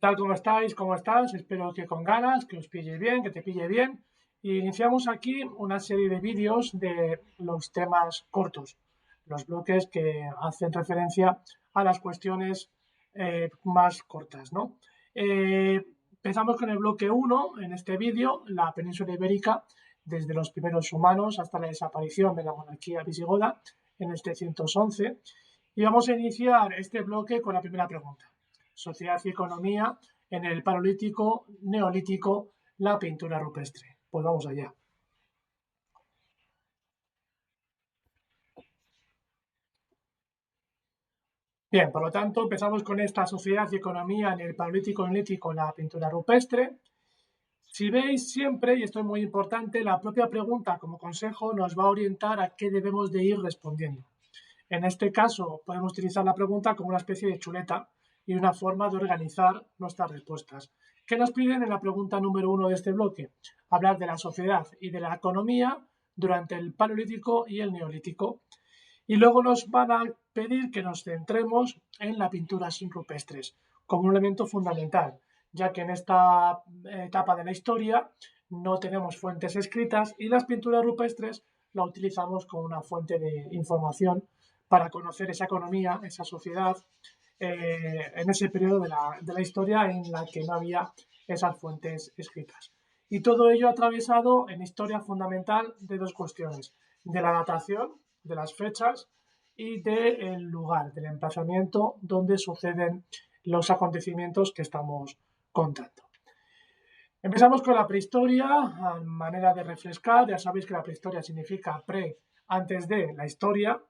Tal como estáis? ¿Cómo estás? Espero que con ganas, que os pille bien, que te pille bien. Y iniciamos aquí una serie de vídeos de los temas cortos, los bloques que hacen referencia a las cuestiones más cortas, ¿no? Empezamos con el bloque 1 en este vídeo, la península ibérica, desde los primeros humanos hasta la desaparición de la monarquía visigoda en el 711. Y vamos a iniciar este bloque con la primera pregunta. Sociedad y economía en el Paleolítico, Neolítico, la pintura rupestre. Pues vamos allá. Bien, por lo tanto, empezamos con esta sociedad y economía en el Paleolítico, Neolítico, la pintura rupestre. Si veis siempre, y esto es muy importante, la propia pregunta como consejo nos va a orientar a qué debemos de ir respondiendo. En este caso, podemos utilizar la pregunta como una especie de chuleta y una forma de organizar nuestras respuestas. ¿Qué nos piden en la pregunta número 1 de este bloque? Hablar de la sociedad y de la economía durante el Paleolítico y el Neolítico. Y luego nos van a pedir que nos centremos en las pinturas rupestres como un elemento fundamental, ya que en esta etapa de la historia no tenemos fuentes escritas y las pinturas rupestres la utilizamos como una fuente de información para conocer esa economía, esa sociedad, en ese periodo de la historia en la que no había esas fuentes escritas. Y todo ello atravesado en historia fundamental de dos cuestiones, de la datación, de las fechas y del lugar, del emplazamiento donde suceden los acontecimientos que estamos contando. Empezamos con la prehistoria, a manera de refrescar. Ya sabéis que la prehistoria significa antes de la historia.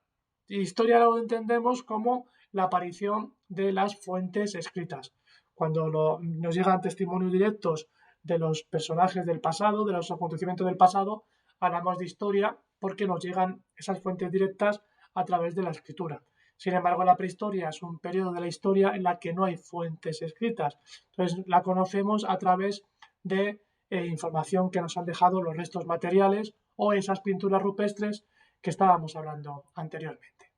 Y historia lo entendemos como la aparición de las fuentes escritas. Cuando nos llegan testimonios directos de los personajes del pasado, de los acontecimientos del pasado, hablamos de historia porque nos llegan esas fuentes directas a través de la escritura. Sin embargo, la prehistoria es un periodo de la historia en la que no hay fuentes escritas. Entonces, la conocemos a través de información que nos han dejado los restos materiales o esas pinturas rupestres que estábamos hablando anteriormente.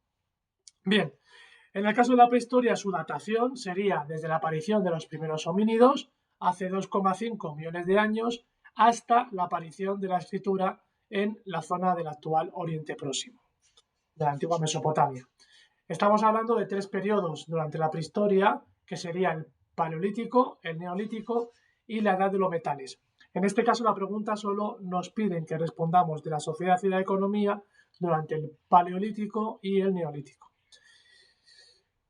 Bien, en el caso de la prehistoria, su datación sería desde la aparición de los primeros homínidos, hace 2,5 millones de años, hasta la aparición de la escritura en la zona del actual Oriente Próximo, de la antigua Mesopotamia. Estamos hablando de tres periodos durante la prehistoria, que sería el Paleolítico, el Neolítico y la Edad de los Metales. En este caso, la pregunta solo nos piden que respondamos de la sociedad y la economía durante el Paleolítico y el Neolítico.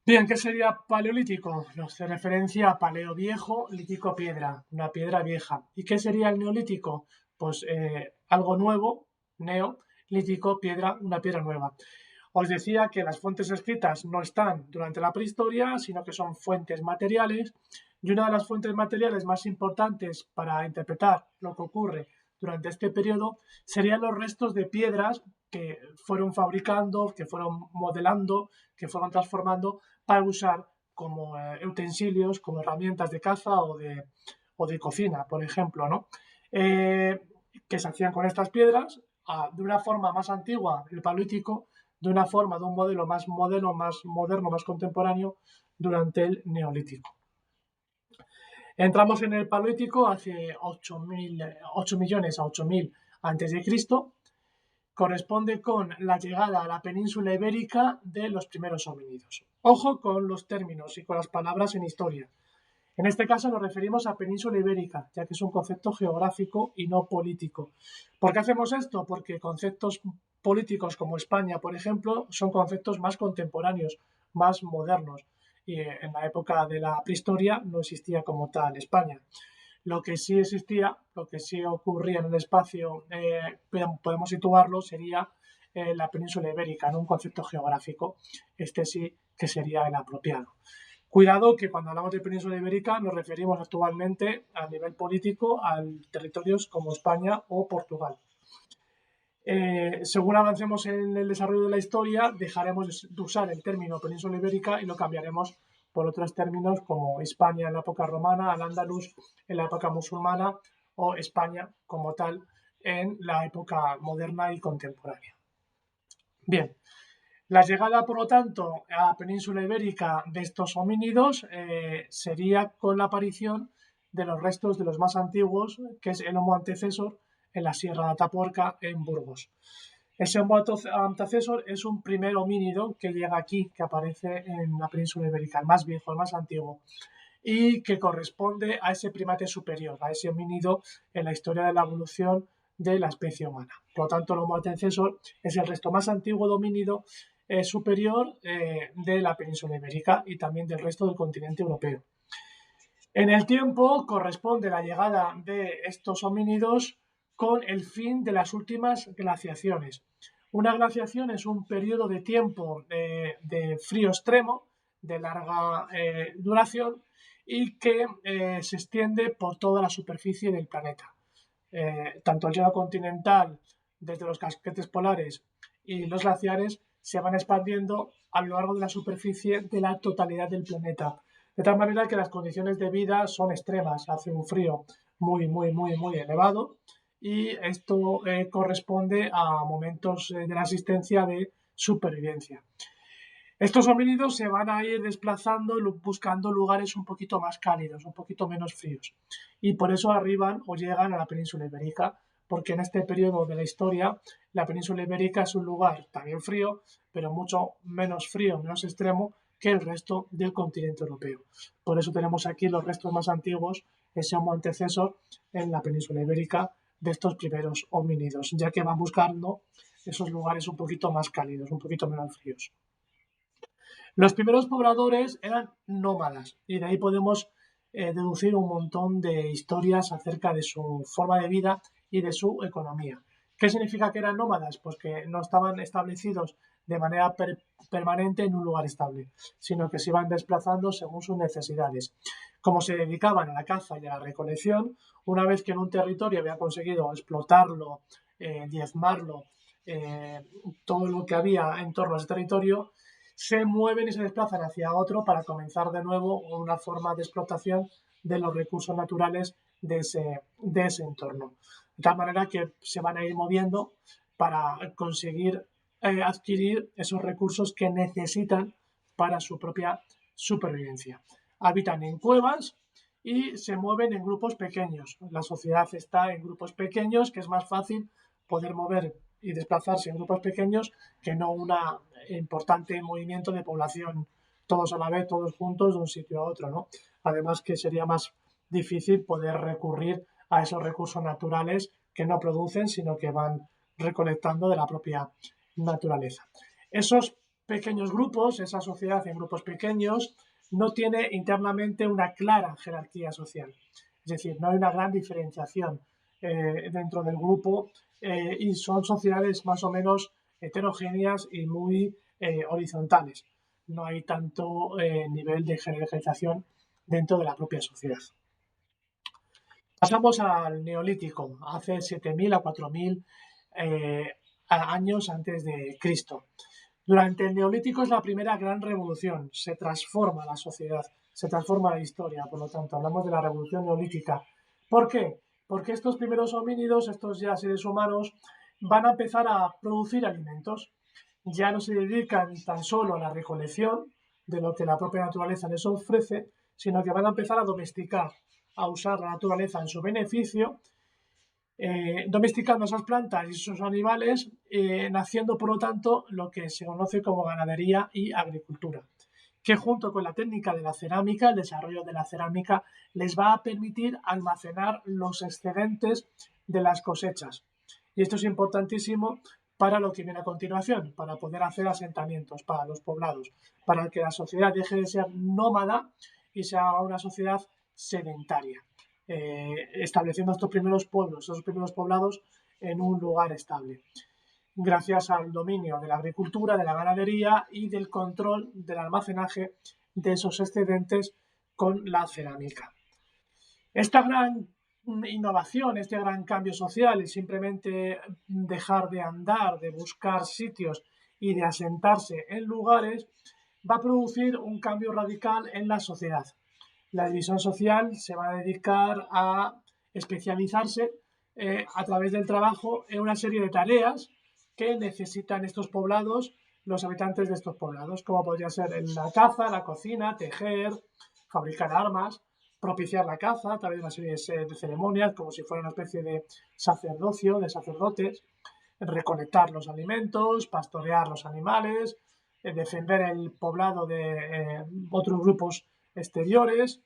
Bien, ¿qué sería Paleolítico? Nos hace referencia a paleo viejo, lítico piedra, una piedra vieja. ¿Y qué sería el Neolítico? Pues algo nuevo, neo, lítico, piedra, una piedra nueva. Os decía que las fuentes escritas no están durante la prehistoria, sino que son fuentes materiales, y una de las fuentes materiales más importantes para interpretar lo que ocurre durante este periodo serían los restos de piedras que fueron fabricando, que fueron modelando, que fueron transformando para usar como utensilios, como herramientas de caza o de cocina, por ejemplo, ¿no? Que se hacían con estas piedras de una forma más antigua, el Paleolítico, de una forma, de un modelo más moderno, más contemporáneo durante el Neolítico. Entramos en el Paleolítico hace 8 millones a 8.000 a.C., corresponde con la llegada a la península ibérica de los primeros homínidos. Ojo con los términos y con las palabras en historia. En este caso nos referimos a península ibérica, ya que es un concepto geográfico y no político. ¿Por qué hacemos esto? Porque conceptos políticos como España, por ejemplo, son conceptos más contemporáneos, más modernos. Y en la época de la prehistoria no existía como tal España. Lo que sí existía, lo que sí ocurría en el espacio, podemos situarlo, sería la península ibérica, en un concepto geográfico. Este sí que sería el apropiado. Cuidado que cuando hablamos de península ibérica nos referimos actualmente a nivel político a territorios como España o Portugal. Según avancemos en el desarrollo de la historia, dejaremos de usar el término península ibérica y lo cambiaremos por otros términos como España en la época romana, Al-Ándalus en la época musulmana o España como tal en la época moderna y contemporánea. Bien, La llegada, por lo tanto, a la península ibérica de estos homínidos sería con la aparición de los restos de los más antiguos, que es el Homo antecesor, en la Sierra de Atapuerca, en Burgos. Ese Homo antecesor es un primer homínido que llega aquí, que aparece en la península ibérica, el más viejo, el más antiguo, y que corresponde a ese primate superior, a ese homínido en la historia de la evolución de la especie humana. Por lo tanto, el Homo antecesor es el resto más antiguo de homínido superior de la península ibérica y también del resto del continente europeo. En el tiempo corresponde la llegada de estos homínidos con el fin de las últimas glaciaciones. Una glaciación es un periodo de tiempo de frío extremo, de larga duración, y que se extiende por toda la superficie del planeta. Tanto el hielo continental, desde los casquetes polares y los glaciares, se van expandiendo a lo largo de la superficie de la totalidad del planeta. De tal manera que las condiciones de vida son extremas, hace un frío muy elevado y esto corresponde a momentos de la existencia de supervivencia. Estos homínidos se van a ir desplazando buscando lugares un poquito más cálidos, un poquito menos fríos. Y por eso arriban o llegan a la península ibérica, porque en este periodo de la historia la península ibérica es un lugar también frío, pero mucho menos frío, menos extremo que el resto del continente europeo. Por eso tenemos aquí los restos más antiguos, ese Homo antecesor, en la península ibérica de estos primeros homínidos, ya que van buscando esos lugares un poquito más cálidos, un poquito menos fríos. Los primeros pobladores eran nómadas y de ahí podemos deducir un montón de historias acerca de su forma de vida y de su economía. ¿Qué significa que eran nómadas? Pues que no estaban establecidos de manera permanente en un lugar estable, sino que se iban desplazando según sus necesidades. Como se dedicaban a la caza y a la recolección, una vez que en un territorio había conseguido explotarlo, diezmarlo, todo lo que había en torno a ese territorio, se mueven y se desplazan hacia otro para comenzar de nuevo una forma de explotación de los recursos naturales de ese entorno. De tal manera que se van a ir moviendo para conseguir adquirir esos recursos que necesitan para su propia supervivencia. Habitan en cuevas y se mueven en grupos pequeños. La sociedad está en grupos pequeños, que es más fácil poder mover y desplazarse en grupos pequeños que no un importante movimiento de población todos a la vez, todos juntos de un sitio a otro, ¿no? Además que sería más difícil poder recurrir a esos recursos naturales que no producen, sino que van recolectando de la propia naturaleza. Esos pequeños grupos, esa sociedad en grupos pequeños, no tiene internamente una clara jerarquía social. Es decir, no hay una gran diferenciación dentro del grupo y son sociedades más o menos heterogéneas y muy horizontales. No hay tanto nivel de jerarquización dentro de la propia sociedad. Pasamos al Neolítico, hace 7.000 a 4.000 años antes de Cristo. Durante el Neolítico es la primera gran revolución, se transforma la sociedad, se transforma la historia, por lo tanto, hablamos de la revolución neolítica. ¿Por qué? Porque estos primeros homínidos, estos ya seres humanos, van a empezar a producir alimentos. Ya no se dedican tan solo a la recolección de lo que la propia naturaleza les ofrece, sino que van a empezar a domesticar, a usar la naturaleza en su beneficio, domesticando esas plantas y sus animales, naciendo por lo tanto lo que se conoce como ganadería y agricultura, que junto con la técnica de la cerámica, el desarrollo de la cerámica, les va a permitir almacenar los excedentes de las cosechas. Y esto es importantísimo para lo que viene a continuación, para poder hacer asentamientos, para los poblados, para que la sociedad deje de ser nómada y sea una sociedad sedentaria, estableciendo estos primeros pueblos, estos primeros poblados en un lugar estable, gracias al dominio de la agricultura, de la ganadería y del control del almacenaje de esos excedentes con la cerámica. Esta gran innovación, este gran cambio social y simplemente dejar de andar, de buscar sitios y de asentarse en lugares, va a producir un cambio radical en la sociedad. La división social se va a dedicar a especializarse a través del trabajo en una serie de tareas que necesitan estos poblados los habitantes de estos poblados, como podría ser en la caza, la cocina, tejer, fabricar armas, propiciar la caza a través de una serie de ceremonias, como si fuera una especie de sacerdocio, de sacerdotes, recolectar los alimentos, pastorear los animales, defender el poblado de otros grupos exteriores.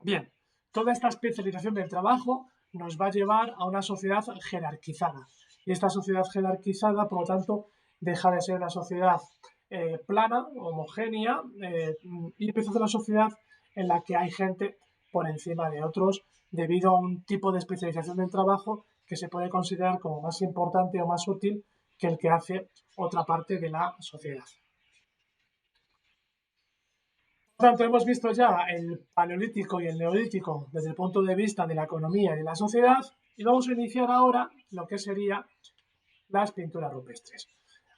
Bien, toda esta especialización del trabajo nos va a llevar a una sociedad jerarquizada. Y esta sociedad jerarquizada, por lo tanto, deja de ser una sociedad plana, homogénea, y empieza a ser una sociedad en la que hay gente por encima de otros debido a un tipo de especialización del trabajo que se puede considerar como más importante o más útil que el que hace otra parte de la sociedad. Por tanto, hemos visto ya el paleolítico y el neolítico desde el punto de vista de la economía y de la sociedad, y vamos a iniciar ahora lo que serían las pinturas rupestres.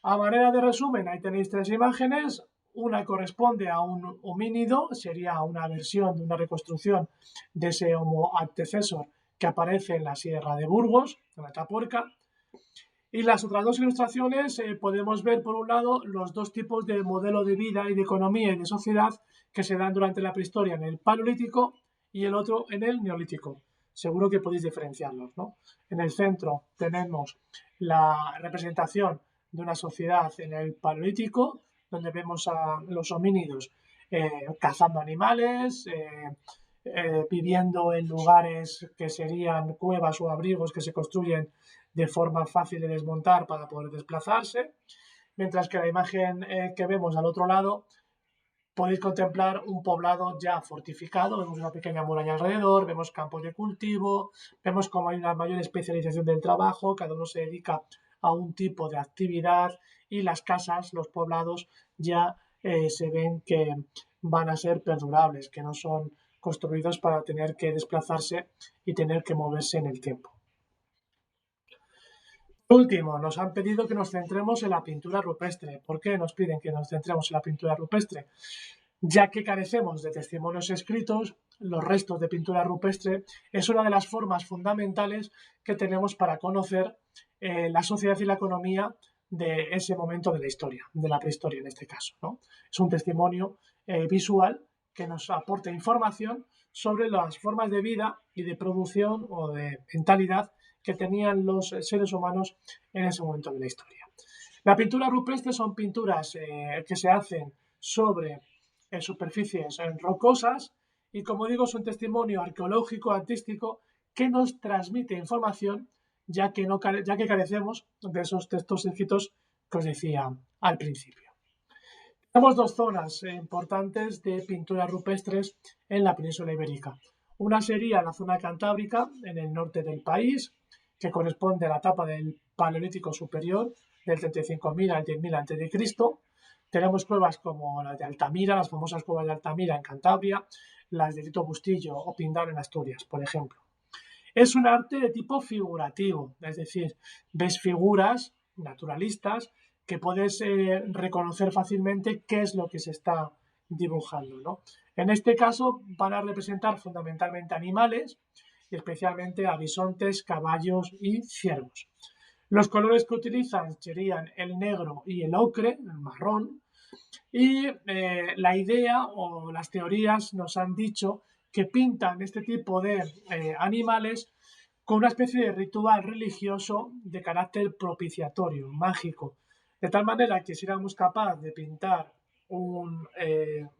A manera de resumen, ahí tenéis tres imágenes. Una corresponde a un homínido, sería una versión de una reconstrucción de ese Homo antecesor que aparece en la Sierra de Burgos, en Atapuerca. Y las otras dos ilustraciones podemos ver, por un lado, los dos tipos de modelo de vida y de economía y de sociedad que se dan durante la prehistoria en el Paleolítico y el otro en el Neolítico. Seguro que podéis diferenciarlos, ¿no? En el centro tenemos la representación de una sociedad en el Paleolítico, donde vemos a los homínidos cazando animales, viviendo en lugares que serían cuevas o abrigos que se construyen de forma fácil de desmontar para poder desplazarse, mientras que la imagen que vemos al otro lado podéis contemplar un poblado ya fortificado, vemos una pequeña muralla alrededor, vemos campos de cultivo, vemos cómo hay una mayor especialización del trabajo, cada uno se dedica a un tipo de actividad y las casas, los poblados ya se ven que van a ser perdurables, que no son construidos para tener que desplazarse y tener que moverse en el tiempo. Último, nos han pedido que nos centremos en la pintura rupestre. ¿Por qué nos piden que nos centremos en la pintura rupestre? Ya que carecemos de testimonios escritos, los restos de pintura rupestre es una de las formas fundamentales que tenemos para conocer la sociedad y la economía de ese momento de la historia, de la prehistoria en este caso, ¿no? Es un testimonio visual que nos aporta información sobre las formas de vida y de producción o de mentalidad que tenían los seres humanos en ese momento de la historia. La pintura rupestre son pinturas que se hacen sobre superficies rocosas y, como digo, es un testimonio arqueológico, artístico, que nos transmite información ya que carecemos de esos textos escritos que os decía al principio. Tenemos dos zonas importantes de pinturas rupestres en la península ibérica. Una sería la zona cantábrica, en el norte del país, que corresponde a la etapa del Paleolítico Superior, del 35.000 al 10.000 a.C. Tenemos cuevas como las de Altamira, las famosas cuevas de Altamira en Cantabria, las de Tito Bustillo o Pindar en Asturias, por ejemplo. Es un arte de tipo figurativo, es decir, ves figuras naturalistas que puedes reconocer fácilmente qué es lo que se está dibujando, ¿no? En este caso van a representar fundamentalmente animales, y especialmente a bisontes, caballos y ciervos. Los colores que utilizan serían el negro y el ocre, el marrón, y la idea o las teorías nos han dicho que pintan este tipo de animales con una especie de ritual religioso de carácter propiciatorio, mágico, de tal manera que si éramos capaces de pintar un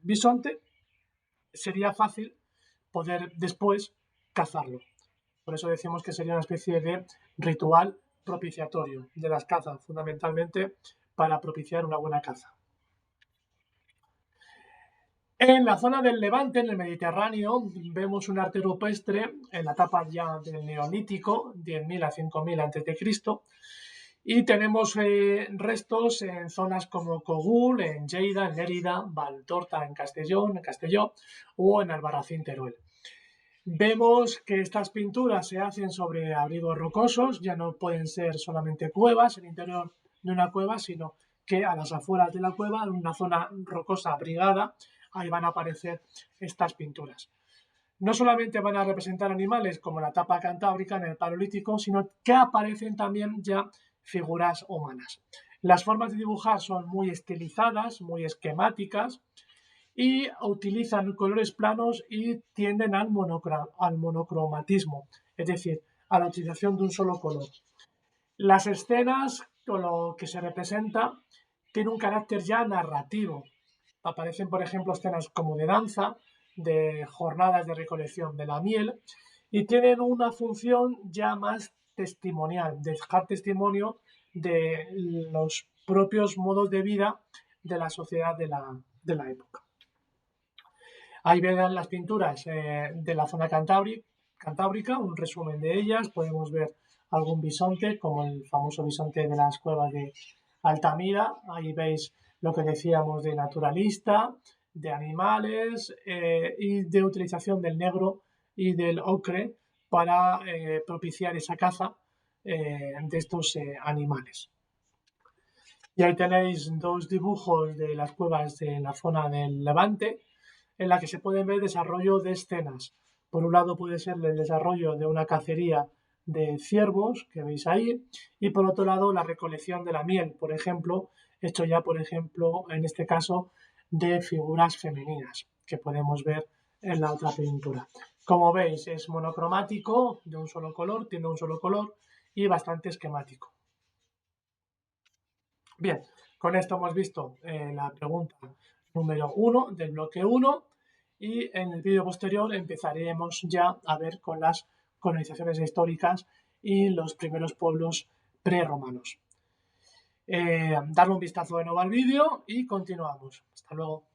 bisonte, sería fácil poder después cazarlo. Por eso decimos que sería una especie de ritual propiciatorio de las cazas, fundamentalmente para propiciar una buena caza. En la zona del Levante, en el Mediterráneo, vemos un arte rupestre en la etapa ya del Neolítico, 10.000 a 5.000 a.C., y tenemos restos en zonas como Cogul, en Lleida, en Lérida, Valtorta, en Castelló, o en Albarracín, Teruel. Vemos que estas pinturas se hacen sobre abrigos rocosos, ya no pueden ser solamente cuevas, el interior de una cueva, sino que a las afueras de la cueva, en una zona rocosa abrigada, ahí van a aparecer estas pinturas. No solamente van a representar animales como la etapa cantábrica en el Paleolítico, sino que aparecen también ya figuras humanas. Las formas de dibujar son muy estilizadas, muy esquemáticas y utilizan colores planos y tienden al monocromatismo, es decir, a la utilización de un solo color. Las escenas con lo que se representa tienen un carácter ya narrativo. Aparecen, por ejemplo, escenas como de danza, de jornadas de recolección de la miel, y tienen una función ya más testimonial, dejar testimonio de los propios modos de vida de la sociedad de la época. Ahí ven las pinturas de la zona cantábrica, un resumen de ellas. Podemos ver algún bisonte, como el famoso bisonte de las cuevas de Altamira. Ahí veis lo que decíamos de naturalista, de animales y de utilización del negro y del ocre para propiciar esa caza de estos animales. Y ahí tenéis dos dibujos de las cuevas de la zona del Levante, en la que se pueden ver desarrollo de escenas. Por un lado puede ser el desarrollo de una cacería de ciervos, que veis ahí, y por otro lado la recolección de la miel, por ejemplo, hecho ya, por ejemplo, en este caso, de figuras femeninas, que podemos ver en la otra pintura. Como veis, es monocromático, de un solo color, tiene un solo color y bastante esquemático. Bien, con esto hemos visto la pregunta número 1 del bloque 1 y en el vídeo posterior empezaremos ya a ver con las colonizaciones históricas y los primeros pueblos preromanos. Darle un vistazo de nuevo al vídeo y continuamos. Hasta luego.